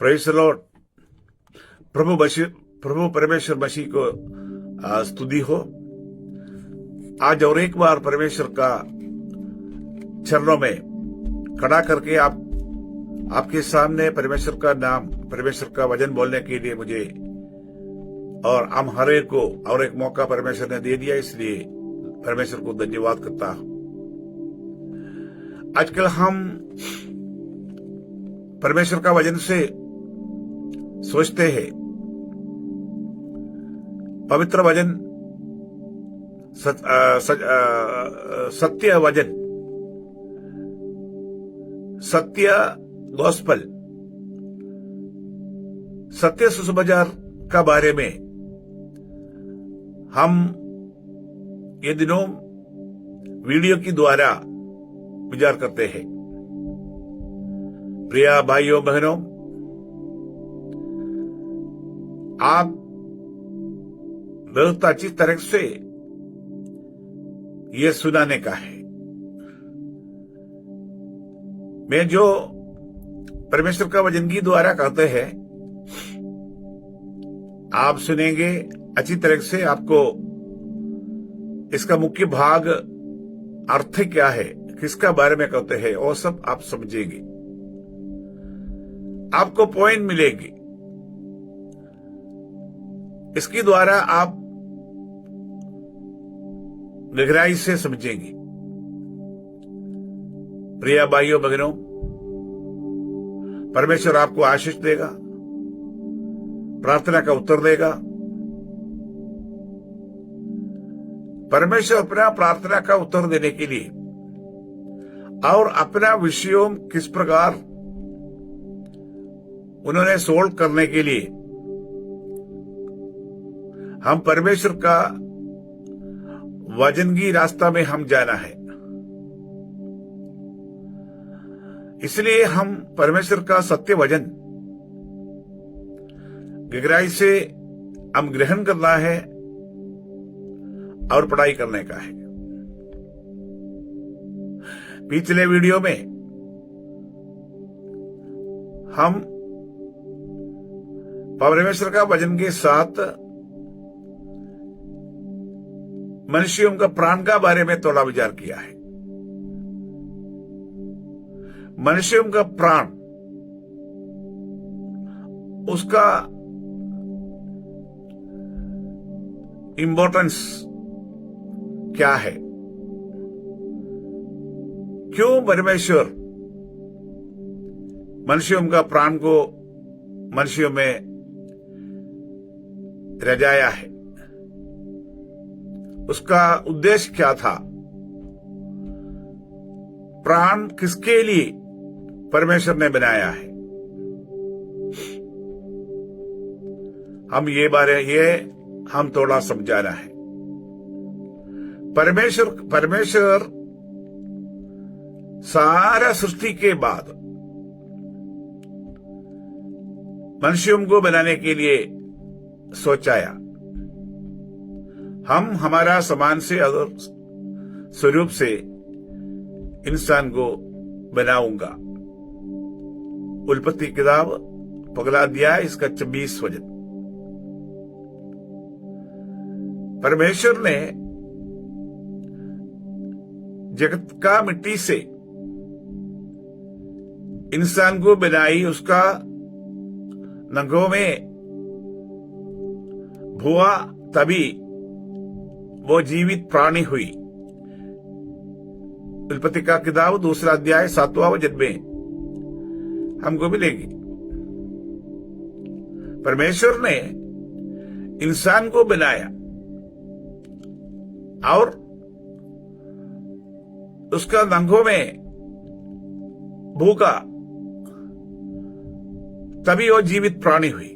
Praise the Lord. प्रभु परमेश्वर मसीह को स्तुति हो। आज और एक बार परमेश्वर का चरणों में खड़ा करके आपके सामने परमेश्वर का नाम, परमेश्वर का वचन बोलने के लिए मुझे और हम हर एक को और एक मौका परमेश्वर ने दे दिया, इसलिए परमेश्वर को धन्यवाद करता हूं। आजकल हम परमेश्वर का वचन से सोचते हैं, पवित्र वचन, सत्य वचन, सत्य गॉस्पल, सत्य सुसमाचार का बारे में हम ये दिनों वीडियो के द्वारा विचार करते हैं। प्रिय भाइयों बहनों, आप बहुत अच्छी तरह से ये सुनाने का है। मैं जो परमेश्वर का वचन की द्वारा कहते हैं, आप सुनेंगे अच्छी तरह से। आपको इसका मुख्य भाग, अर्थ क्या है, किसका बारे में कहते हैं, वो सब आप समझेंगे। आपको पॉइंट मिलेगी, इसके द्वारा आप गहराई से समझेंगे। प्रिय भाइयों बहनों, परमेश्वर आपको आशीष देगा, प्रार्थना का उत्तर देगा। परमेश्वर अपना प्रार्थना का उत्तर देने के लिए और अपना विषयों किस प्रकार उन्होंने सोल्व करने के लिए हम परमेश्वर का वचन की रास्ता में हम जाना है। इसलिए हम परमेश्वर का सत्य वचन गहराई से हम ग्रहण करना है और पढ़ाई करने का है। पिछले वीडियो में हम परमेश्वर का वचन के साथ मनुष्यों का प्राण का बारे में थोड़ा विचार किया है। मनुष्यों का प्राण, उसका इंपॉर्टेंस क्या है, क्यों परमेश्वर मनुष्यों का प्राण को मनुष्यों में रचाया है, उसका उद्देश्य क्या था, प्राण किसके लिए परमेश्वर ने बनाया है। हम थोड़ा समझाना है। परमेश्वर सारा सृष्टि के बाद मनुष्यों को बनाने के लिए सोचाया। हम हमारा समान से और स्वरूप से इंसान को बनाऊंगा। उत्पत्ति किताब पहला अध्याय, इसका 26 वचन। परमेश्वर ने जगत का मिट्टी से इंसान को बनाई, उसका नंगों में भुआ, तभी वो जीवित प्राणी हुई। उत्पत्ति का किताब दूसरा अध्याय 7वां वचन में हमको मिलेगी। परमेश्वर ने इंसान को बनाया और उसका नंगों में भूखा, तभी वो जीवित प्राणी हुई।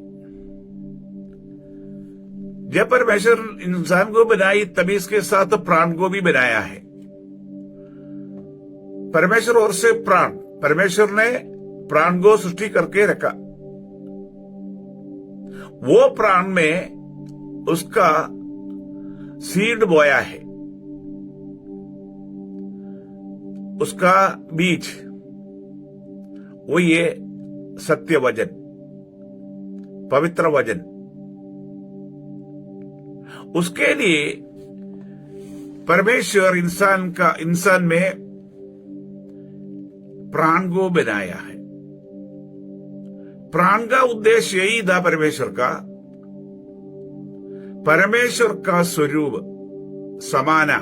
जब परमेश्वर इंसान को बनाई, तभी इसके साथ प्राण को भी बनाया है। परमेश्वर और से प्राण, परमेश्वर ने प्राण को सृष्टि करके रखा। वो प्राण में उसका सीड बोया है, उसका बीज, वो ये सत्य वचन, पवित्र वचन, उसके लिए परमेश्वर इंसान में प्राण को बनाया है। प्राण का उद्देश्य यही था परमेश्वर का स्वरूप समाना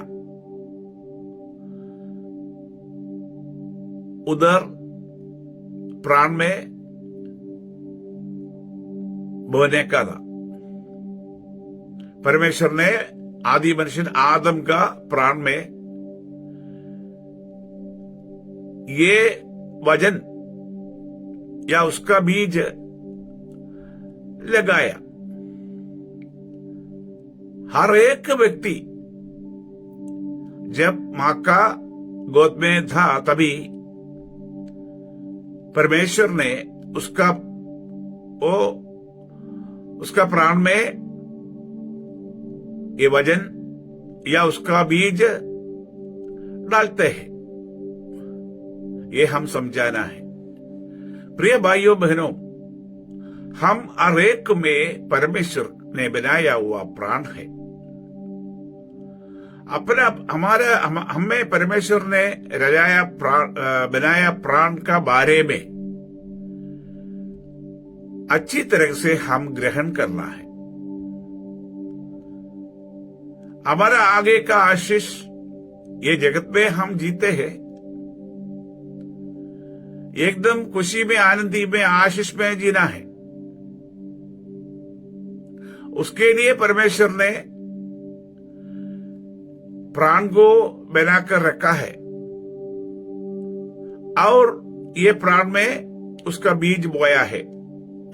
उधर प्राण में बोने का था। परमेश्वर ने आदि मनुष्य आदम का प्राण में ये वचन या उसका बीज लगाया। हर एक व्यक्ति जब मां का गोद में था तभी परमेश्वर ने उसका प्राण में ये वचन या उसका बीज डालते हैं। ये हम समझाना है। प्रिय भाइयों बहनों, हम हर एक में परमेश्वर ने बनाया हुआ प्राण है। हमें परमेश्वर ने बनाया प्राण का बारे में अच्छी तरह से हम ग्रहण करना है। हमारा आगे का आशीष ये जगत में हम जीते हैं, एकदम खुशी में, आनंदी में, आशीष में जीना है। उसके लिए परमेश्वर ने प्राण को बनाकर रखा है और ये प्राण में उसका बीज बोया है,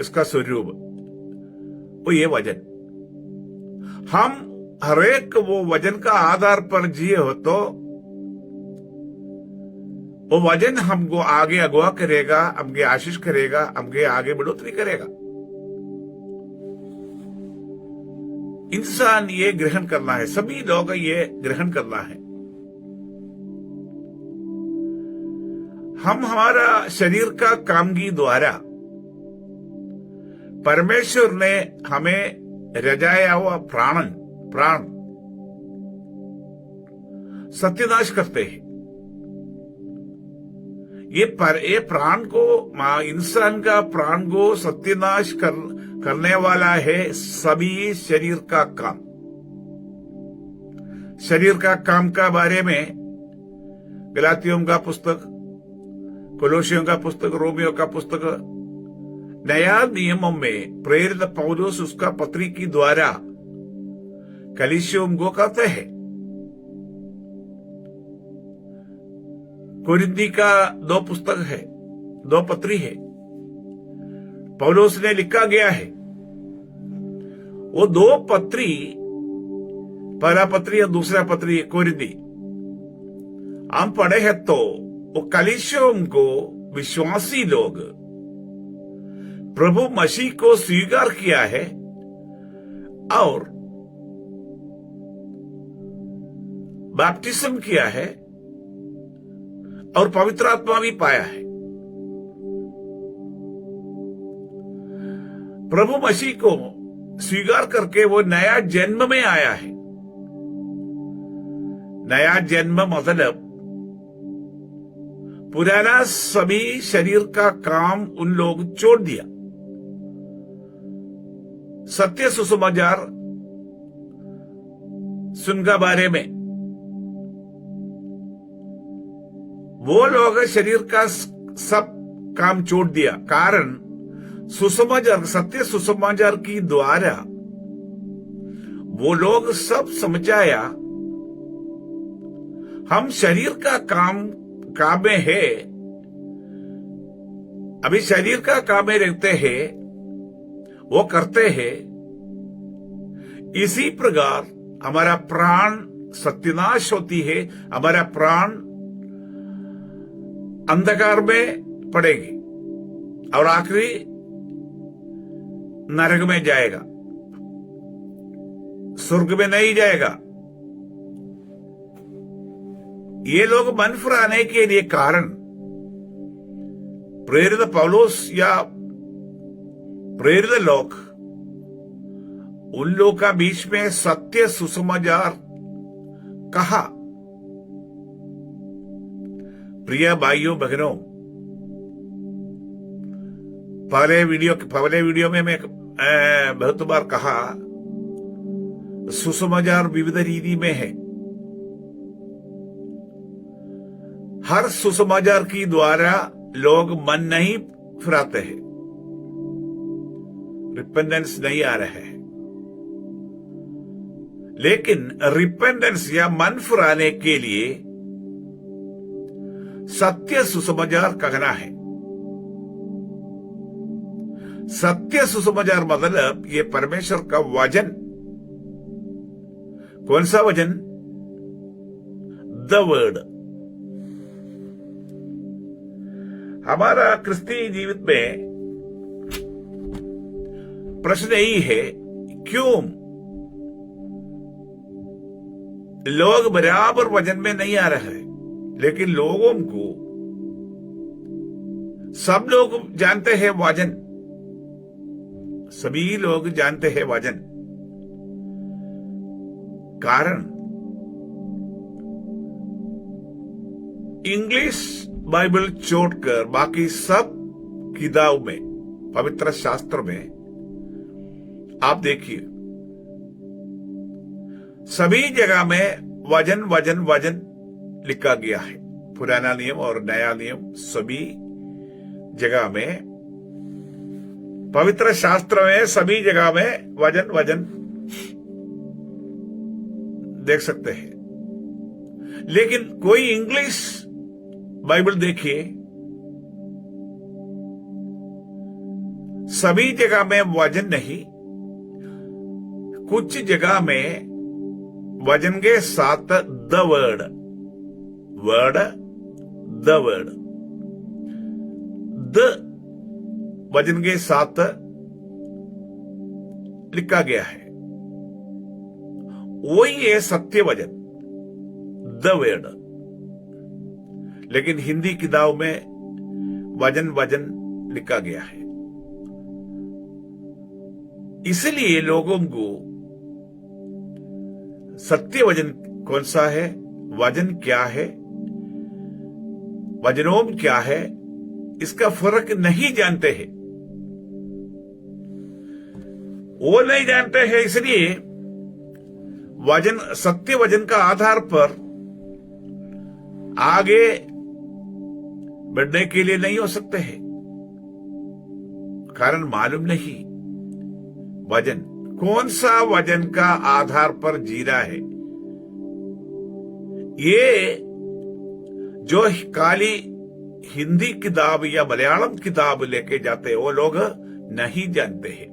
इसका स्वरूप वो ये वचन। हम हरेक वो वचन का आधार पर जिए हो तो वो वचन हमको आगे अगवा करेगा, हमके आशीष करेगा, हमके आगे बढ़ोतरी करेगा। इंसान ये ग्रहण करना है, सभी लोग ये ग्रहण करना है। हम हमारा शरीर का काम की द्वारा परमेश्वर ने हमें रजाया हुआ प्राण सत्यानाश करते हैं। ये प्राण को इंसान का प्राण को सत्यानाश करने वाला है सभी शरीर का काम। शरीर का काम का बारे में गलातियों का पुस्तक, कोलोसियों का पुस्तक, रोमियो का पुस्तक, नया नियमों में प्रेरित पौलुस उसका पत्री की द्वारा कलीसियों को कहते हैं। कोरिन्थी का 2 पुस्तक है, 2 पत्री है, पौलुस ने लिखा गया है। वो 2 पत्री, पहला पत्री और दूसरा पत्री कोरिन्थी हम पढ़े हैं तो वो कलीसियों को विश्वासी लोग प्रभु मसीह को स्वीकार किया है और बैप्टिज्म किया है और पवित्र आत्मा भी पाया है। प्रभु मसीह को स्वीकार करके वो नया जन्म में आया है। नया जन्म मतलब पुराना सभी शरीर का काम उन लोग छोड़ दिया। सत्य सुसमाचार सुनका बारे में वो लोग शरीर का सब काम छोड़ दिया। कारण सुसमाचार, सत्य सुसमाचार की द्वारा वो लोग सब समझाया हम शरीर का काम में है, अभी शरीर का काम में रहते हैं, वो करते हैं। इसी प्रकार हमारा प्राण सत्यानाश होती है, हमारा प्राण अंधकार में पड़ेगी और आखिरी नरक में जाएगा, स्वर्ग में नहीं जाएगा। ये लोग मन फिराने के लिए कारण प्रेरित पौलुस या प्रेरित लोग उन लोग का बीच में सत्य सुसमाचार कहा। प्रिय भाइयों बहनों, पहले वीडियो में मैं बहुत बार कहा, सुसमाचार विविध रीति में है। हर सुसमाचार की द्वारा लोग मन नहीं फिराते हैं, रिपेंडेंस नहीं आ रहा है। लेकिन रिपेंडेंस या मन फिराने के लिए सत्य सुसमाचार कहना है। सत्य सुसमाचार मतलब ये परमेश्वर का वचन। कौन सा वचन? The word. हमारा क्रिस्ती जीवित में प्रश्न यही है, क्यों लोग बराबर वजन में नहीं आ रहे हैं? लेकिन लोगों को, सब लोग जानते हैं वजन, सभी लोग जानते हैं वजन। कारण इंग्लिश बाइबल छोड़कर बाकी सब किताब में, पवित्र शास्त्र में आप देखिए, सभी जगह में वजन वजन वजन लिखा गया है। पुराना नियम और नया नियम सभी जगह में, पवित्र शास्त्र में सभी जगह में वजन वजन देख सकते हैं। लेकिन कोई इंग्लिश बाइबल देखिए, सभी जगह में वजन नहीं, कुछ जगह में वजन के साथ the word, the word, the वजन के साथ लिखा गया है। वही है सत्य वजन, द वर्ड। लेकिन हिंदी किताब में वजन वजन लिखा गया है। इसलिए लोगों को सत्य वजन कौन सा है, वजन क्या है, वजनोम क्या है, इसका फर्क नहीं जानते हैं। वो नहीं जानते हैं, इसलिए वजन, सत्य वजन का आधार पर आगे बढ़ने के लिए नहीं हो सकते हैं। कारण मालूम नहीं वजन, कौन सा वजन का आधार पर जी रहा है। ये जो खाली हिंदी किताब या मलयालम किताब लेके जाते हैं, वो लोग नहीं जानते हैं।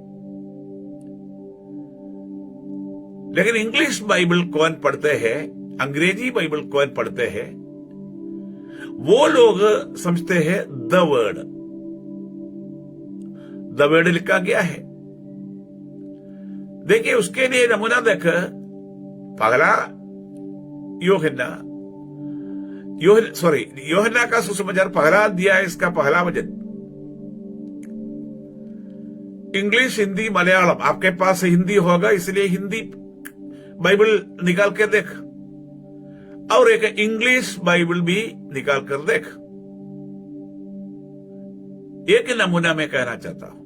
लेकिन इंग्लिश बाइबल कौन पढ़ते हैं, अंग्रेजी बाइबल कौन पढ़ते हैं, वो लोग समझते हैं द वर्ड लिखा गया है। देखिए, उसके लिए नमूना देख, पहला यूहन्ना का सुसमाचार पहला अध्याय, इसका पहला वचन। इंग्लिश, हिंदी, मलयालम, आपके पास हिंदी होगा इसलिए हिंदी बाइबल निकाल के देख, और एक इंग्लिश बाइबल भी निकाल कर देख। एक नमूना मैं कहना चाहता हूं,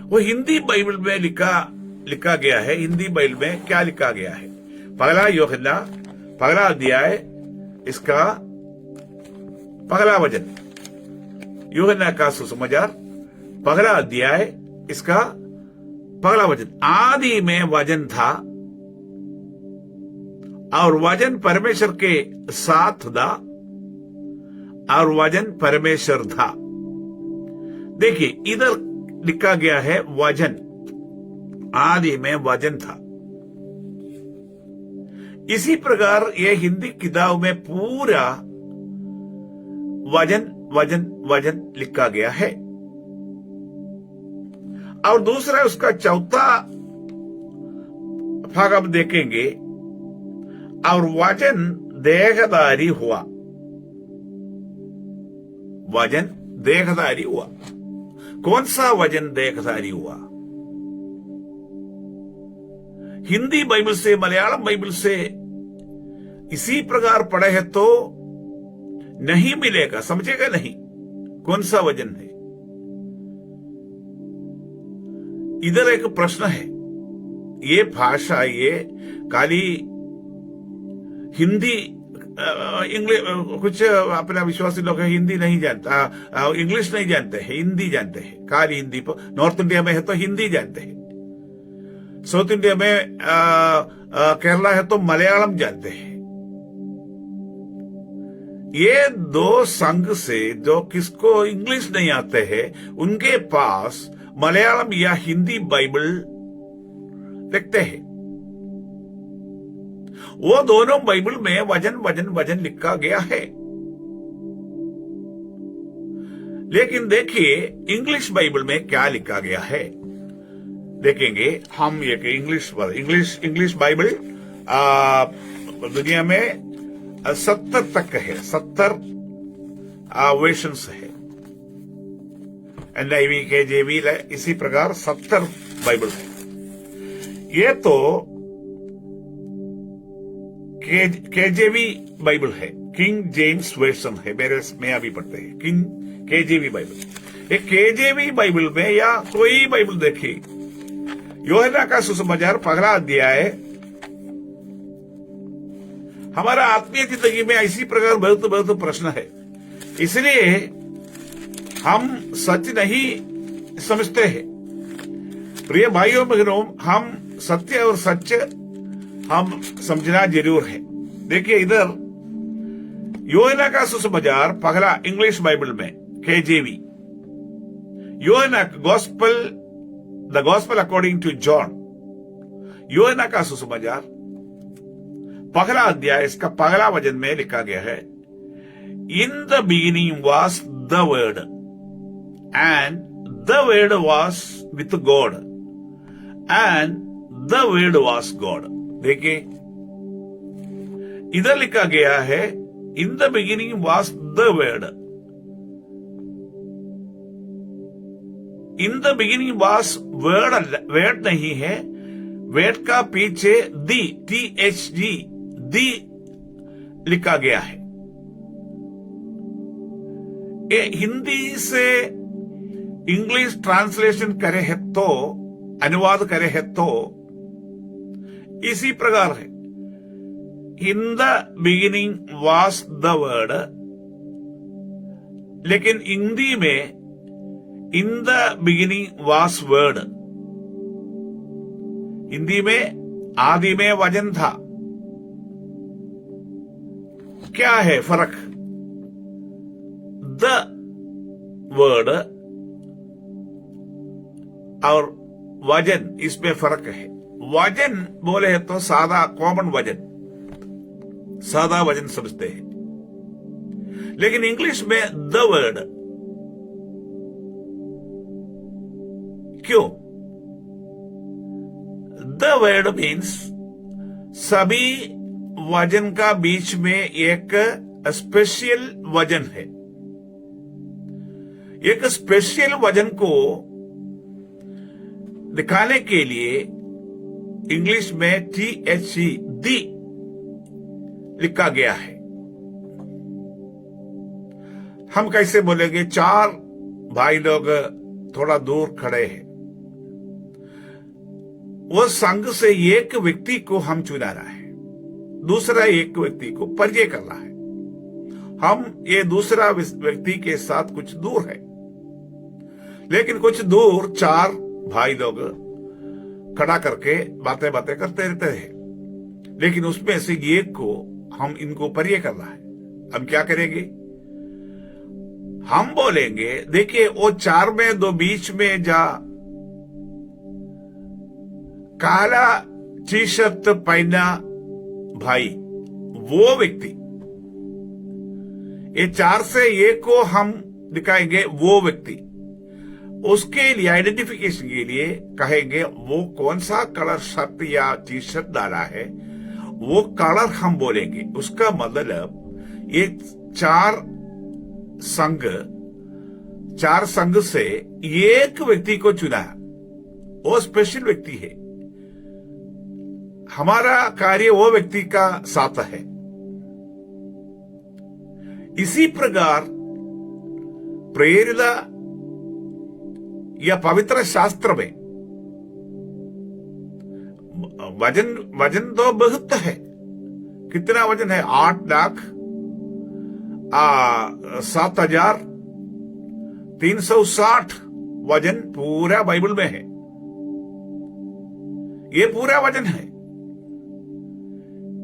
वो हिंदी बाइबल में लिखा गया है। हिंदी बाइबल में क्या लिखा गया है? पहला यूहन्ना पहला अध्याय, इसका पहला वचन। यूहन्ना का सुसमाचार पहला अध्याय, इसका पहला वचन। आदि में वचन था और वचन परमेश्वर के साथ था और वचन परमेश्वर था। देखिए, इधर लिखा गया है वचन, आदि में वचन था। इसी प्रकार ये हिंदी किताब में पूरा वचन वचन वचन लिखा गया है। और दूसरा, उसका चौथा भाग हम देखेंगे, और वचन देहधारी हुआ। वचन देहधारी हुआ। कौन सा वजन देहधारी हुआ? हिंदी बाइबल से, मलयालम बाइबल से इसी प्रकार पढ़े है तो नहीं मिलेगा, समझेगा नहीं कौन सा वजन है। इधर एक प्रश्न है, ये भाषा, ये खाली हिंदी इंग्लिश, कुछ अपना विश्वासी लोग हिंदी नहीं जानता, इंग्लिश नहीं जानते हैं, हिंदी जानते हैं, खाली हिंदी पर। नॉर्थ इंडिया में है तो हिंदी जानते हैं, साउथ इंडिया में केरला है तो मलयालम जानते हैं। ये दो संघ से जो किसको इंग्लिश नहीं आते हैं, उनके पास मलयालम या हिंदी बाइबल लिखते हैं। वो दोनों बाइबल में वजन वजन वजन लिखा गया है। लेकिन देखिए इंग्लिश बाइबल में क्या लिखा गया है, देखेंगे हम। एक इंग्लिश बाइबल दुनिया में 70 तक है, 70 वर्शन्स है। NIV KJV इसी प्रकार 70 बाइबल है। ये तो KJV बाइबल है, किंग जेम्स वर्सन है, मेरे में अभी पढ़ते हैं किंग KJV बाइबल। ये KJV बाइबल में या कोई बाइबल देखिए, यूहन्ना का सुसमाचार पहला अध्याय, हमारा आत्मीय जिंदगी में इसी प्रकार बहुत बहुत प्रश्न है। इसलिए हम सच नहीं समझते हैं। प्रिय भाइयों बहनों, हम सत्य और सच हम समझना जरूर है। देखिए इधर यूहन्ना का सुसमाचार पहला इंग्लिश बाइबल में KJV, यूहन्ना the gospel according to John, यूहन्ना का सुसमाचार पहला अध्याय, इसका पहला वचन में लिखा गया है, in the beginning was the word and the word was with God and the word was God. देखिए इधर लिखा गया है in the beginning was the word, in the beginning was word नहीं है, वर्ड का पीछे THG दी लिखा गया है। ये हिंदी से इंग्लिश ट्रांसलेशन करे है तो, अनुवाद करे है तो इसी प्रकार है, in the beginning was the word. लेकिन हिंदी में in the beginning was word, Hindi में आदि में वचन था। क्या है फर्क? द वर्ड और वजन, इसमें फर्क है। वजन बोले तो सादा कॉमन वजन, सादा वजन समझते हैं। लेकिन इंग्लिश में द वर्ड, क्यों? द वर्ड मीन्स सभी वजन का बीच में एक स्पेशल वजन है। एक स्पेशल वजन को दिखाने के लिए इंग्लिश में THC दी लिखा गया है। हम कैसे बोलेंगे? 4 भाई लोग थोड़ा दूर खड़े हैं, वो संघ से एक व्यक्ति को हम चुना रहा है, दूसरा एक व्यक्ति को परिचय करना है। हम ये दूसरा व्यक्ति के साथ कुछ दूर है, लेकिन कुछ दूर 4 भाई लोग खड़ा करके बातें करते रहते हैं। लेकिन उसमें से एक को हम इनको परिचय करना है। हम क्या करेंगे? हम बोलेंगे, देखिए वो 4 में दो बीच में जा काला टी-शर्ट पहना भाई, वो व्यक्ति, ये 4 से एक को हम दिखाएंगे, वो व्यक्ति। उसके लिए आइडेंटिफिकेशन के लिए कहेंगे वो कौन सा कलर शर्ट या टी शर्ट डाला है, वो कलर हम बोलेंगे। उसका मतलब ये 4 संघ चार संघ से एक व्यक्ति को चुना, वो स्पेशल व्यक्ति है। हमारा कार्य वो व्यक्ति का साथ है। इसी प्रकार प्रेरित या पवित्र शास्त्र में वजन तो बहुत है। कितना वजन है? 8,07,360 वजन पूरा बाइबल में है। ये पूरा वजन है।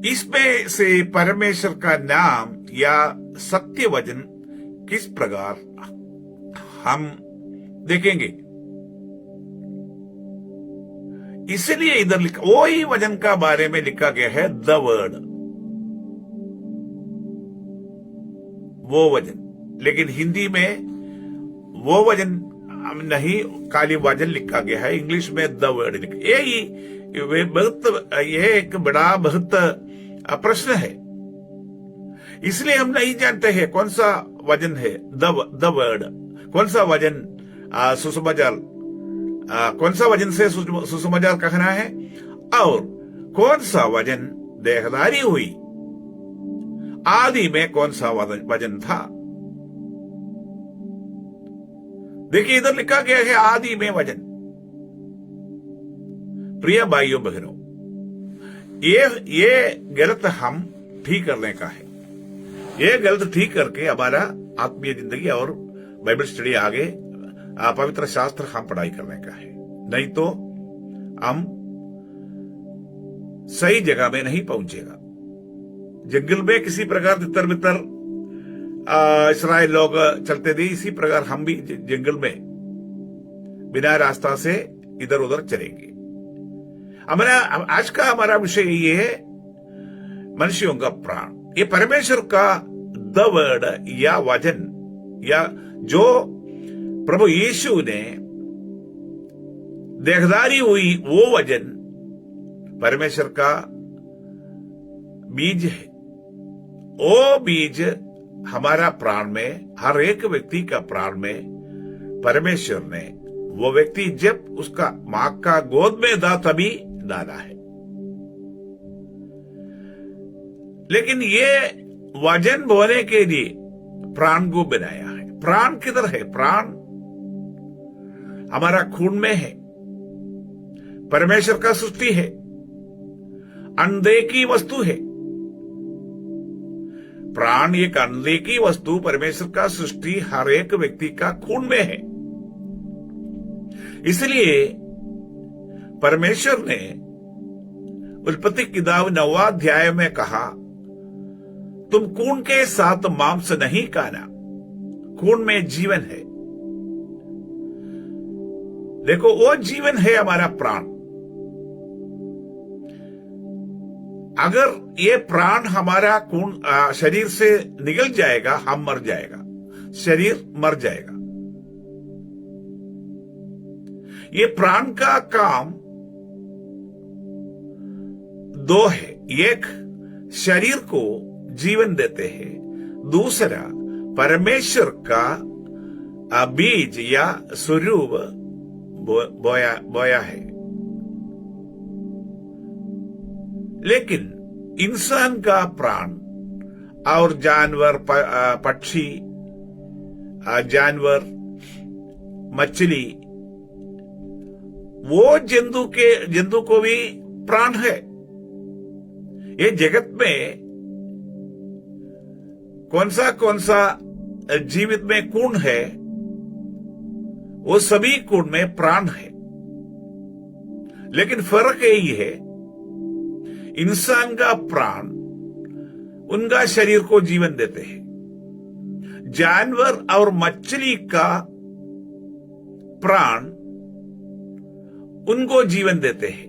इसमें से परमेश्वर का नाम या सत्य वचन किस प्रकार हम देखेंगे। इसलिए इधर लिखा, वो ही वचन का बारे में लिखा गया है, द वर्ड, वो वचन। लेकिन हिंदी में वो वचन नहीं, खाली वचन लिखा गया है। इंग्लिश में द वर्ड लिखा। ये एक बड़ा बहुत प्रश्न है। इसलिए हम नहीं जानते हैं कौन सा वचन है द वर्ड, कौन सा वचन सुसमाचार, कौन सा वचन से सुसमाचार कहना है, और कौन सा वचन देहधारी हुई। आदि में कौन सा वचन था? देखिए, इधर लिखा गया है आदि में वचन। प्रिय भाइयों बहनों, ये गलत हम ठीक करने का है। ये गलत ठीक करके हमारा आत्मीय जिंदगी और बाइबल स्टडी आगे, पवित्र शास्त्र हम पढ़ाई करने का है। नहीं तो हम सही जगह में नहीं पहुंचेगा। जंगल में किसी प्रकार तितर बितर इसराइल लोग चलते थे, इसी प्रकार हम भी जंगल में बिना रास्ता से इधर उधर चलेंगे। आज का हमारा विषय ये है, मनुष्यों का प्राण। ये परमेश्वर का द वर्ड या वचन, या जो प्रभु यीशु ने देहधारी हुई वो वचन परमेश्वर का बीज है। वो बीज हमारा प्राण में, हर एक व्यक्ति का प्राण में परमेश्वर ने, वो व्यक्ति जब उसका मां का गोद में था तभी डाला है। लेकिन ये वचन बोने के लिए प्राण को बनाया है। प्राण किधर है? प्राण हमारा खून में है। परमेश्वर का सृष्टि है, अनदेखी वस्तु है। प्राण एक अनदेखी वस्तु, परमेश्वर का सृष्टि हर एक व्यक्ति का खून में है। इसलिए परमेश्वर ने उत्पत्ति किताब 9वां अध्याय में कहा, तुम खून के साथ मांस नहीं खाना, खून में जीवन है। देखो, वो जीवन है हमारा प्राण। अगर ये प्राण हमारा खून शरीर से निकल जाएगा, हम मर जाएगा, शरीर मर जाएगा। ये प्राण का काम दो है। एक शरीर को जीवन देते हैं, दूसरा परमेश्वर का बीज या स्वरूप बोया है। लेकिन इंसान का प्राण और जानवर, पक्षी, जानवर, मछली, वो जंतु को भी प्राण है। ये जगत में कौन सा जीवित में खून है, वो सभी खून में प्राण है। लेकिन फर्क यही है, इंसान का प्राण उनका शरीर को जीवन देते हैं, जानवर और मछली का प्राण उनको जीवन देते हैं।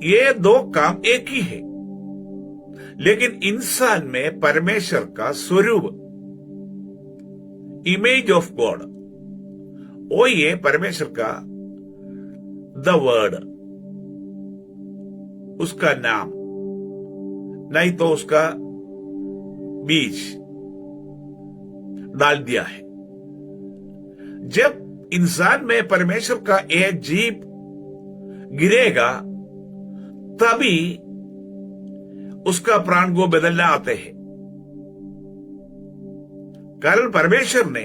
ये दो काम एक ही है। लेकिन इंसान में परमेश्वर का स्वरूप, इमेज ऑफ गॉड, वो ये परमेश्वर का द वर्ड, उसका नाम, नहीं तो उसका बीज डाल दिया है। जब इंसान में परमेश्वर का एक जीव गिरेगा तभी उसका प्राण को बदलना आते हैं। कारण परमेश्वर ने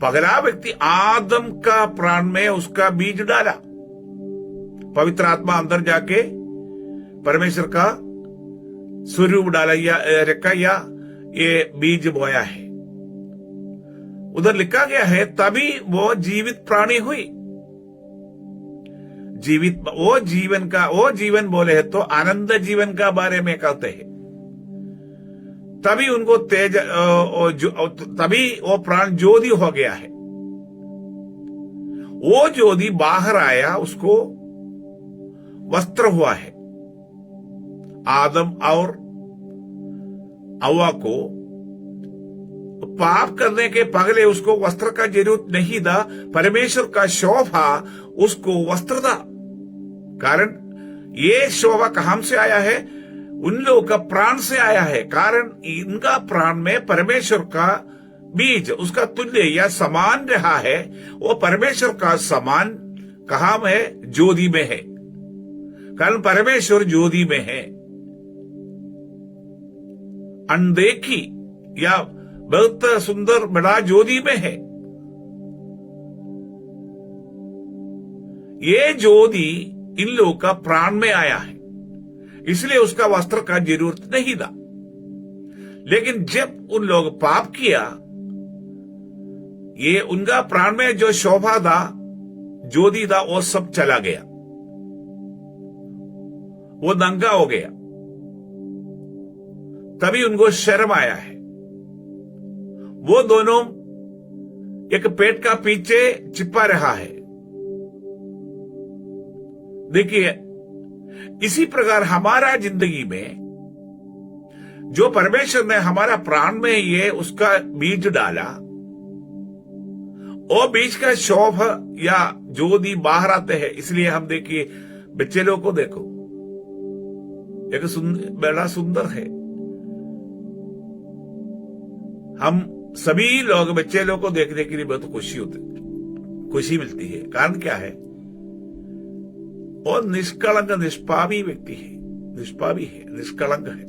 पहला व्यक्ति आदम का प्राण में उसका बीज डाला। पवित्र आत्मा अंदर जाके परमेश्वर का स्वरूप डाला या रखा या ये बीज बोया है। उधर लिखा गया है तभी वो जीवित प्राणी हुई। जीवित वो जीवन बोले है तो आनंद जीवन का बारे में कहते हैं। तभी उनको तभी वो प्राण ज्योति हो गया है। वो ज्योति बाहर आया, उसको वस्त्र हुआ है। आदम और हव्वा को पाप करने के पहले उसको वस्त्र का जरूरत नहीं था। परमेश्वर का शोभा उसको वस्त्र था। कारण ये शोभा कहां से आया है? उन लोगों का प्राण से आया है। कारण इनका प्राण में परमेश्वर का बीज उसका तुल्य या समान रहा है। वो परमेश्वर का समान कहां है? ज्योति में है। कारण परमेश्वर ज्योति में है। अनदेखी या बहुत सुंदर बड़ा ज्योति में है। ये ज्योति इन लोगों का प्राण में आया है, इसलिए उसका वस्त्र का जरूरत नहीं था। लेकिन जब उन लोग पाप किया, ये उनका प्राण में जो शोभा था, ज्योति था, वो सब चला गया। वो नंगा हो गया। तभी उनको शर्म आया है। वो दोनों एक पेट का पीछे चिपा रहा है। देखिए, इसी प्रकार हमारा जिंदगी में जो परमेश्वर ने हमारा प्राण में ये उसका बीज डाला, वो बीज का शोभ या ज्योति बाहर आते हैं। इसलिए हम देखिए, बच्चे लोग को देखो, एक बड़ा सुंदर है। हम सभी लोग बच्चे लोग को देखने के लिए बहुत खुशी मिलती है। कारण क्या है? और निष्कलंक निष्पापी व्यक्ति है, निष्पापी है, निष्कलंक है।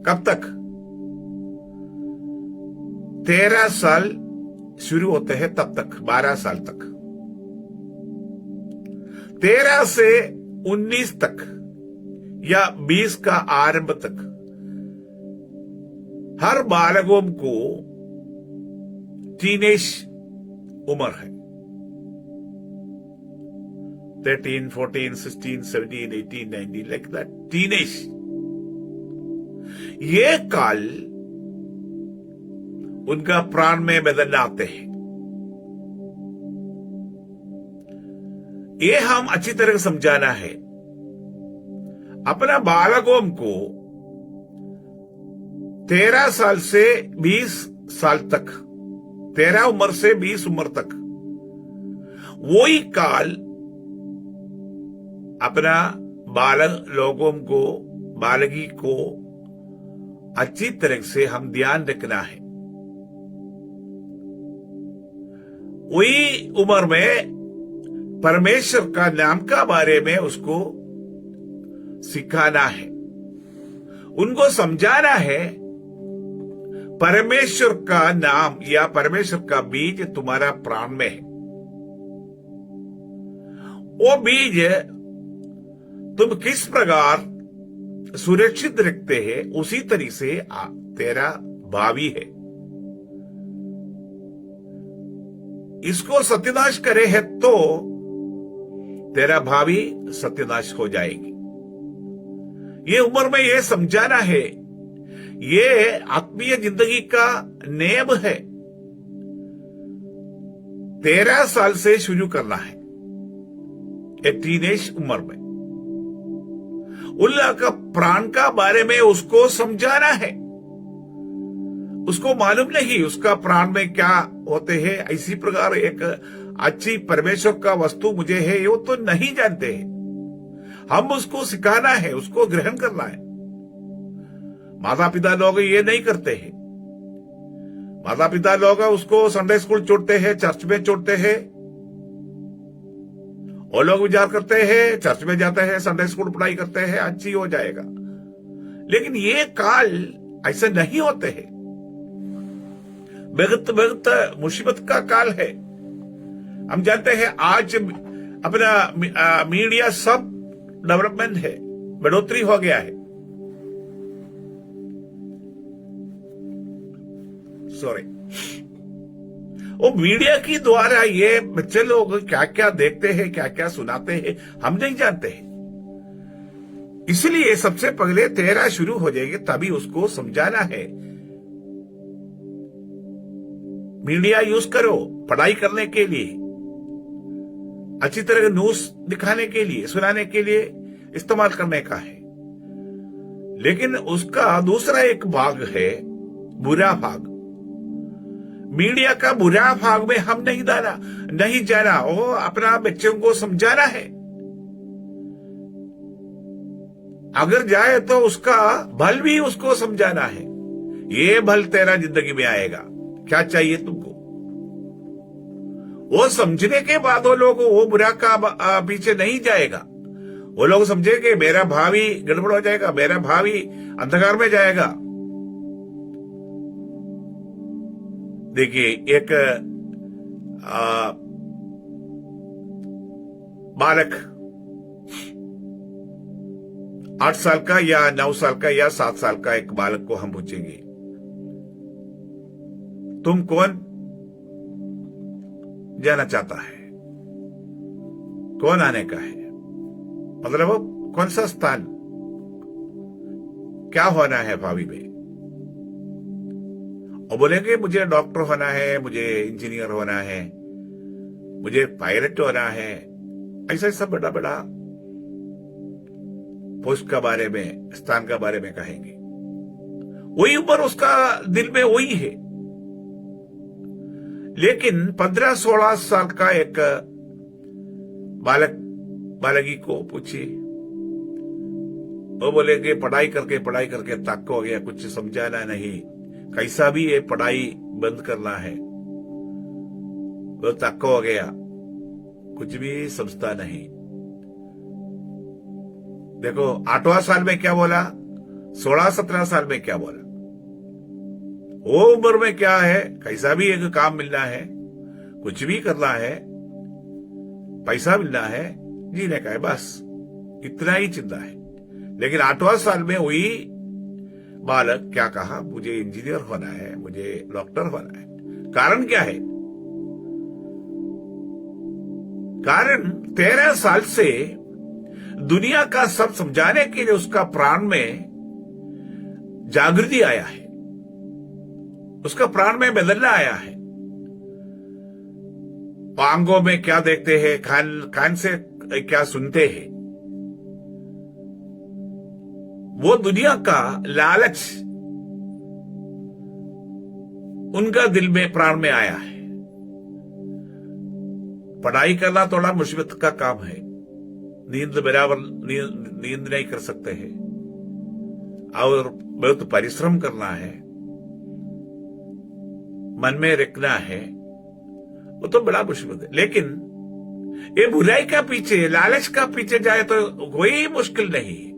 कब तक? 13 साल शुरू होते हैं तब तक, 12 साल तक, 13 से 19 तक या 20 का आरंभ तक हर बालकों को टीनेज उम्र है। 13, 14, 16, 17, 18, 19 लाइक दैट, टीनेज। ये काल उनका प्राण में बदलना आते हैं। ये हम अच्छी तरह समझाना है। अपना बालकों को 13 साल से 20 साल तक, 13 उम्र से 20 उम्र तक, वही काल अपना बालक लोगों को, बालकी को अच्छी तरह से हम ध्यान रखना है। वही उम्र में परमेश्वर का नाम का बारे में उसको सिखाना है, उनको समझाना है। परमेश्वर का नाम या परमेश्वर का बीज तुम्हारा प्राण में है। वो बीज तुम किस प्रकार सुरक्षित रखते हैं, उसी तरीके से तेरा भावी है। इसको सत्यानाश करे है तो तेरा भावी सत्यानाश हो जाएगी। ये उम्र में ये समझाना है, ये आत्मीय जिंदगी का नेम है। 13 साल से शुरू करना है, एक टीनेज उम्र में। उल्लाह का प्राण का बारे में उसको समझाना है। उसको मालूम नहीं उसका प्राण में क्या होते हैं। इसी प्रकार एक अच्छी परमेश्वर का वस्तु मुझे है, वो तो नहीं जानते हैं। हम उसको सिखाना है, उसको ग्रहण करना है। माता पिता लोग ये नहीं करते हैं। माता पिता लोग उसको संडे स्कूल छोड़ते हैं, चर्च में छोड़ते हैं। वो लोग विचार करते हैं, चर्च में जाते हैं, संडे स्कूल पढ़ाई करते हैं, अच्छी हो जाएगा। लेकिन ये काल ऐसे नहीं होते हैं। बहुत बहुत मुसीबत का काल है। हम जानते हैं आज अपना मीडिया सब डेवलपमेंट है, बढ़ोतरी हो गया है। सॉरी, वो मीडिया की द्वारा ये बच्चे लोग क्या क्या देखते हैं, क्या क्या सुनाते हैं, हम नहीं जानते हैं। इसलिए सबसे पहले 13 शुरू हो जाएगी, तभी उसको समझाना है। मीडिया यूज करो पढ़ाई करने के लिए, अच्छी तरह न्यूज दिखाने के लिए, सुनाने के लिए इस्तेमाल करने का है। लेकिन उसका दूसरा एक भाग है बुरा भाग। मीडिया का बुरा भाग में हम नहीं जाना, वो अपना बच्चों को समझाना है। अगर जाए तो उसका भल भी उसको समझाना है। ये भल तेरा जिंदगी में आएगा, क्या चाहिए तुमको। वो समझने के बाद वो लोग वो बुरा का पीछे नहीं जाएगा। वो लोग समझेंगे मेरा भावी गड़बड़ हो जाएगा, मेरा भावी अंधकार में जाएगा। देखिए, एक बालक 8 साल का या 9 साल का या 7 साल का एक बालक को हम पूछेंगे, तुम कौन जाना चाहता है, कौन आने का है, मतलब कौन सा स्थान, क्या होना है भावी में। और बोलेंगे मुझे डॉक्टर होना है, मुझे इंजीनियर होना है, मुझे पायलट होना है। ऐसा सब बड़ा बड़ा पोस्ट का बारे में, स्थान का बारे में कहेंगे। वही ऊपर उसका दिल में वही है। लेकिन 15-16 साल का एक बालकी को पूछिए, वो बोलेंगे पढ़ाई करके तक हो गया, कुछ समझाना नहीं, कैसा भी ये पढ़ाई बंद करना है, वो तक हो गया, कुछ भी समझता नहीं। देखो 8वां साल में क्या बोला, 16-17 साल में क्या बोला, वो उम्र में क्या है, कैसा भी एक काम मिलना है, कुछ भी करना है, पैसा मिलना है, जीने का है, बस इतना ही चिंता है। लेकिन 8वां साल में वही बालक क्या कहा, मुझे इंजीनियर होना है, मुझे डॉक्टर होना है। कारण क्या है? कारण 13 साल से दुनिया का सब समझाने के लिए उसका प्राण में जागृति आया है, उसका प्राण में बदलना आया है। आंखों में क्या देखते हैं, कान से क्या सुनते हैं, वो दुनिया का लालच उनका दिल में, प्राण में आया है। पढ़ाई करना थोड़ा मुसीबत का काम है, नींद बराबर नींद नहीं कर सकते हैं, और बहुत परिश्रम करना है, मन में रखना है, वो तो बड़ा मुश्किल है। लेकिन ये बुराई का पीछे, लालच का पीछे जाए तो कोई मुश्किल नहीं है,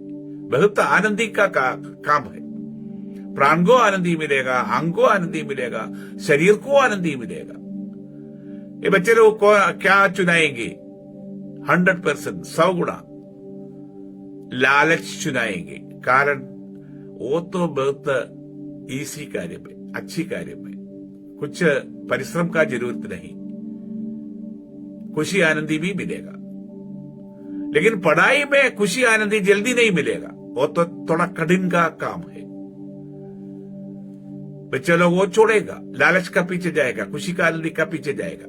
बहुत आनंदी का काम है। प्राण को आनंदी मिलेगा, अंग को आनंदी मिलेगा, शरीर को आनंदी मिलेगा। ये बच्चे लोग को क्या चुनाएंगे? 100%, 100 गुना लालच चुनाएंगे। कारण वो तो बहुत इसी कार्य में, अच्छी कार्य में, कुछ परिश्रम का जरूरत नहीं, खुशी आनंदी भी मिलेगा। लेकिन पढ़ाई में खुशी आनंदी जल्दी नहीं मिलेगा, वो तो थोड़ा कठिन का काम है। बच्चे लोग वो छोड़ेगा, लालच का पीछे जाएगा, खुशी का आनंदी का पीछे जाएगा।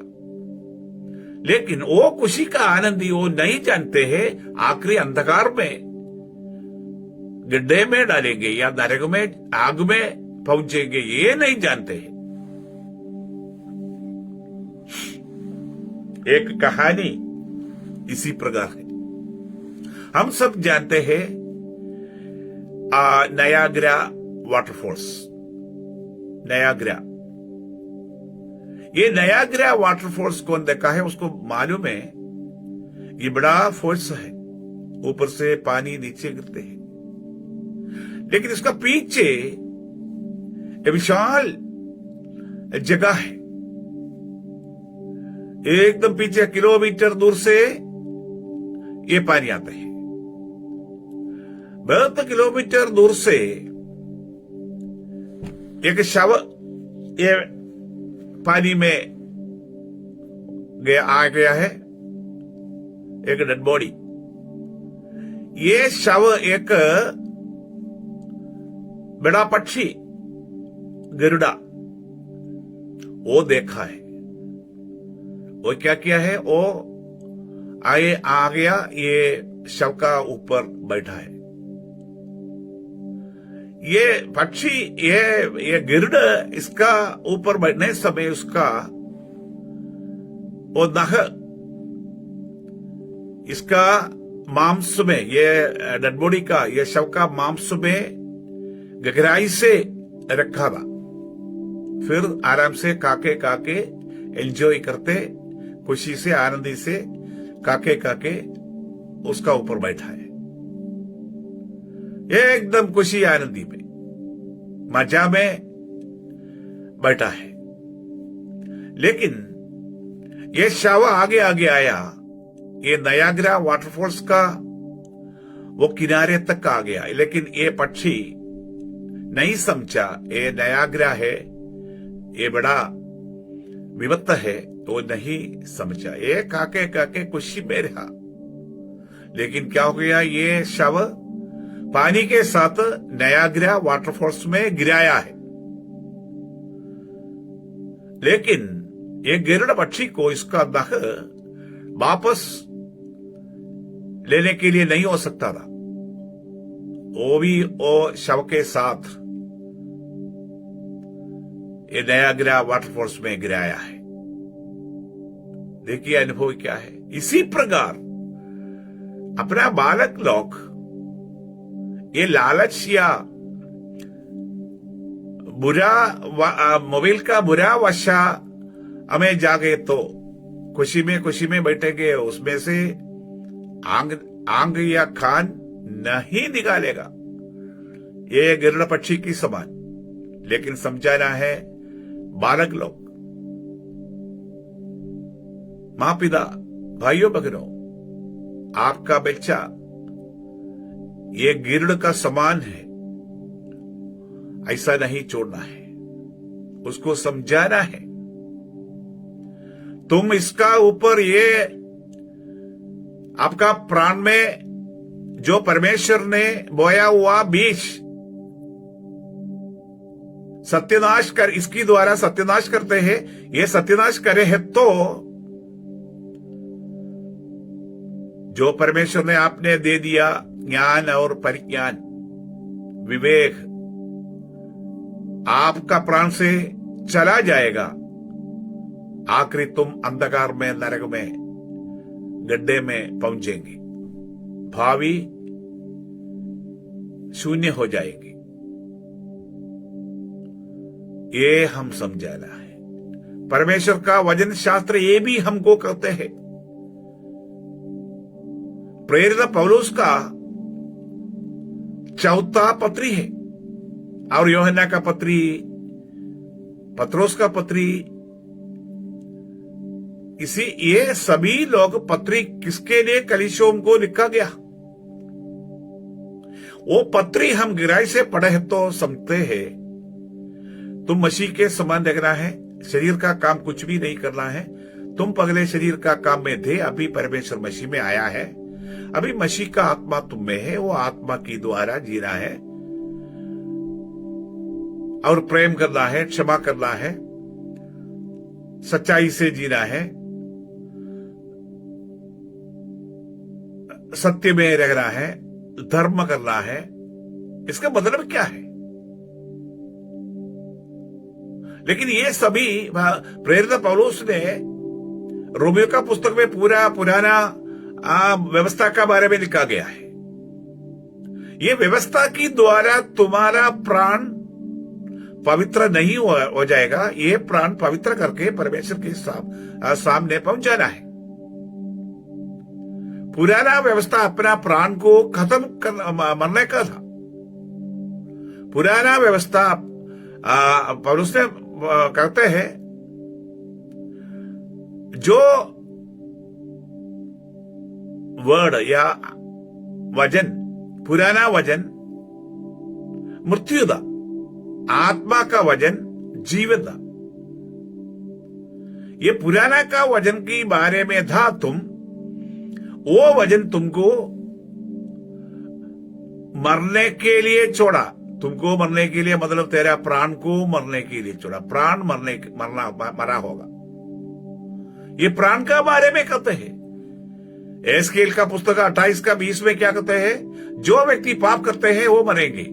लेकिन वो खुशी का आनंदी वो नहीं जानते हैं, आखिरी अंधकार में गड्ढे में डालेंगे या नरक में, आग में पहुंचेंगे, ये नहीं जानते हैं। एक कहानी इसी प्रकार है। हम सब जानते हैं नायाग्रा वाटरफॉल्स, नायाग्रा ये नयाग्रा वाटरफॉल्स कौन देखा है उसको मालूम है ये बड़ा फोर्स है, ऊपर से पानी नीचे गिरते हैं, लेकिन इसका पीछे एक विशाल जगह है, एकदम पीछे किलोमीटर दूर से ये पानी आता है। बहुत किलोमीटर दूर से एक शव ये पानी में आ गया है, एक डेड बॉडी। ये शव एक बड़ा पक्षी गरुड़ा वो देखा है, वो क्या किया है, वो आ गया, ये शव का ऊपर बैठा है। ये पक्षी ये गिरड इसका ऊपर बैठने समय उसका वो नख इसका मांस में, ये डेड बॉडी का, ये शव का मांस में गहराई से रखा था। फिर आराम से काके काके एंजॉय करते, खुशी से आनंदी से काके काके उसका ऊपर बैठा है, एकदम खुशी आनंदी में मजा में बैठा है। लेकिन ये शव आगे आगे आया, ये नयाग्रा वाटरफॉल्स का वो किनारे तक आ गया, लेकिन ये पक्षी नहीं समझा ये नयाग्रा है, ये बड़ा विपत्त है, तो नहीं समझा, ये काके काके खुशी में रहा। लेकिन क्या हो गया, ये शव पानी के साथ नयाग्रा वाटरफॉल्स में गिराया है। लेकिन ये गरुड़ पक्षी को इसका नख वापस लेने के लिए नहीं हो सकता था, वो भी वो शव के साथ ये नयाग्रा वाटरफॉल्स में गिराया है। देखिए अनुभव क्या है। इसी प्रकार अपना बालक लोग ये लालच या बुरा मोबाइल का बुरा वशा हमें जागे तो खुशी में बैठेंगे, उसमें से आंग या खान नहीं निकालेगा, ये गरुड़ पक्षी की समान। लेकिन समझाना है बालक लोग, मां पिता, भाइयों बहनों, आपका बच्चा ये गिरड़ का समान है, ऐसा नहीं छोड़ना है, उसको समझाना है। तुम इसका ऊपर ये आपका प्राण में जो परमेश्वर ने बोया हुआ बीज सत्यानाश कर, इसकी द्वारा सत्यानाश करते हैं, ये सत्यानाश करे है तो जो परमेश्वर ने आपने दे दिया ज्ञान और परिज्ञान, विवेक, आपका प्राण से चला जाएगा, आखिरी तुम अंधकार में, नरक में, गड्ढे में पहुंचेंगे, भावी शून्य हो जाएगी। ये हम समझाना है। परमेश्वर का वचन शास्त्र ये भी हमको कहते हैं। प्रेरित पौलुस का चौथा पत्री है और यूहन्ना का पत्री, पत्रोस का पत्री, ये सभी लोग पत्री किसके लिए कलीसियों को लिखा गया, वो पत्री हम गहराई से पढ़े तो समझते हैं। तुम मसीह के समान देखना है, शरीर का काम कुछ भी नहीं करना है। तुम पहले शरीर का काम में थे, अभी परमेश्वर मसीह में आया है, अभी मसीह का आत्मा तुम में है, वो आत्मा की द्वारा जीना है और प्रेम करना है, क्षमा करना है, सच्चाई से जीना है, सत्य में रहना है, धर्म करना है। इसका मतलब क्या है? लेकिन ये सभी प्रेरित पौलुस ने रोमियो का पुस्तक में पूरा पुराना व्यवस्था का बारे में लिखा गया है। ये व्यवस्था की द्वारा तुम्हारा प्राण पवित्र नहीं हो जाएगा। ये प्राण पवित्र करके परमेश्वर के सामने पहुंचाना है। पुराना व्यवस्था अपना प्राण को खत्म मरने का था। पुराना व्यवस्था पौलुस ने कहते हैं जो वर्ड या वजन, पुराना वजन मृत्यु था, आत्मा का वजन जीवन था। ये पुराना का वजन के बारे में था, वो वजन तुमको मरने के लिए छोड़ा। तुमको मरने के लिए मतलब तेरा प्राण को मरने के लिए छोड़ा। प्राण मरा होगा। ये प्राण का बारे में कहते हैं। एस्केल का पुस्तक 28 का 20 में क्या कहते हैं? जो व्यक्ति पाप करते हैं वो मरेंगे।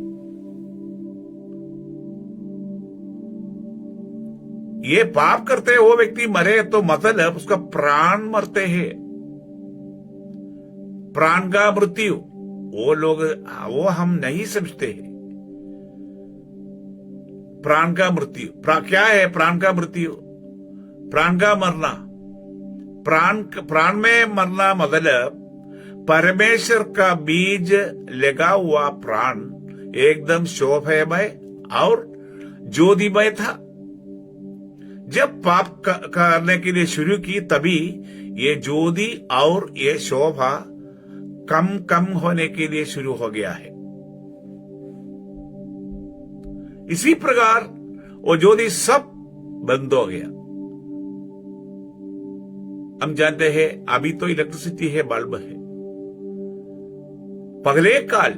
ये पाप करते हैं वो व्यक्ति मरे तो मतलब उसका प्राण मरते हैं। प्राण का मृत्यु वो लोग वो हम नहीं समझते हैं। प्राण का मृत्यु क्या है? प्राण का मृत्यु, प्राण का मरना। प्राण में मरना मतलब परमेश्वर का बीज लगा हुआ प्राण एकदम शोभामय और ज्योतिमय था। जब पाप करने के लिए शुरू की तभी ये ज्योति और ये शोभा कम कम होने के लिए शुरू हो गया है। इसी प्रकार वो ज्योति सब बंद हो गया। हम जानते हैं अभी तो इलेक्ट्रिसिटी है, बल्ब है। पहले काल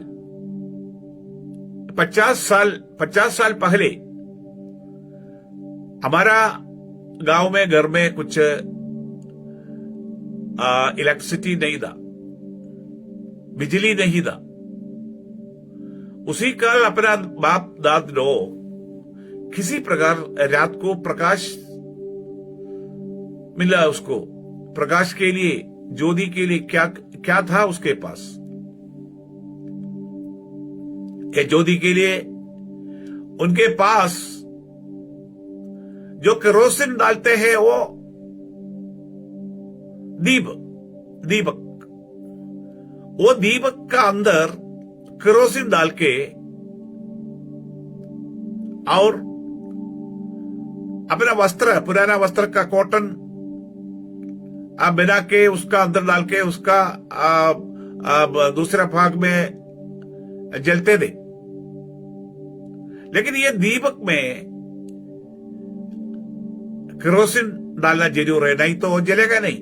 50 साल पहले हमारा गांव में घर में कुछ इलेक्ट्रिसिटी नहीं था, बिजली नहीं था। उसी काल अपना बाप दाद लोग किसी प्रकार रात को प्रकाश मिला, उसको प्रकाश के लिए, ज्योति के लिए क्या था उसके पास? ये ज्योति के लिए उनके पास जो केरोसिन डालते हैं वो दीपक, वो दीपक का अंदर केरोसिन डाल के और अपना वस्त्र, पुराना वस्त्र का कॉटन आप बना के उसका अंदर डाल के उसका दूसरा भाग में जलते थे। लेकिन ये दीपक में केरोसिन डालना जरूर है, नहीं तो जलेगा नहीं।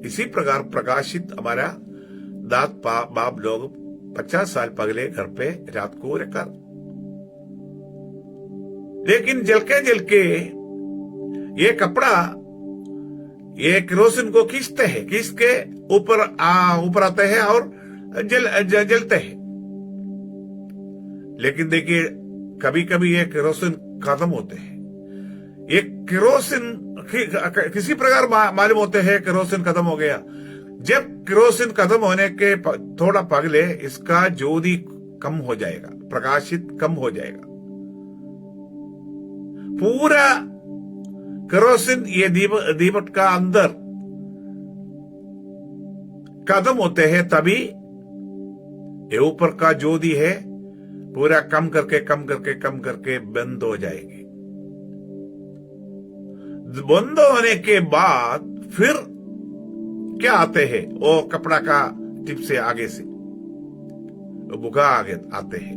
इसी प्रकार प्रकाशित हमारा दाद बाप लोग 50 साल पहले घर पे रात को रखा। लेकिन जलके ये कपड़ा ये केरोसिन को खींचते हैं, खींच के ऊपर आते हैं और जलते हैं। लेकिन देखिए कभी कभी ये केरोसिन खत्म होते हैं। ये केरोसिन किसी प्रकार मालूम होते हैं केरोसिन खत्म हो गया। जब केरोसिन खत्म होने के थोड़ा पहले इसका ज्योति कम हो जाएगा, प्रकाशित कम हो जाएगा। पूरा केरोसिन ये दीपक का अंदर खत्म होते हैं तभी ये ऊपर का ज्योति है पूरा कम करके बंद हो जाएगी। बंद होने के बाद फिर क्या आते हैं? वो कपड़ा का टिप से आगे से वो बुगा आगे आते हैं।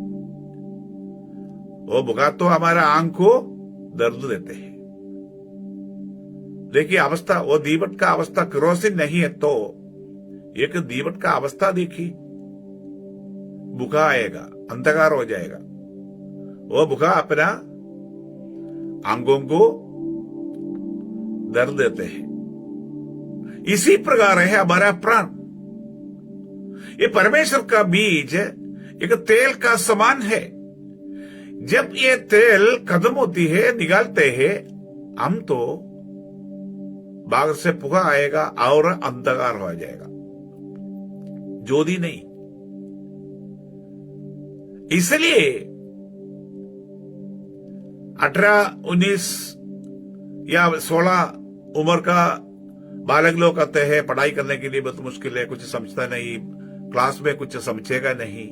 वो बुगा तो हमारा आंख को दर्द देते हैं। देखिए अवस्था, वो दीपक का अवस्था केरोसिन नहीं है तो एक दीपक का अवस्था देखिए, बुगा आएगा, अंधकार हो जाएगा। वो बुगा अपना आंगों को दर्द देते हैं। इसी प्रकार है हमारा प्राण। ये परमेश्वर का बीज एक तेल का समान है। जब ये तेल खत्म होती है, निकालते हैं हम तो बाहर से पुगा आएगा और अंधकार हो जाएगा, ज्योति नहीं। इसलिए 18-19 या 16 उम्र का बालक लोग कहते हैं पढ़ाई करने के लिए बहुत मुश्किल है, कुछ समझता नहीं, क्लास में कुछ समझेगा नहीं।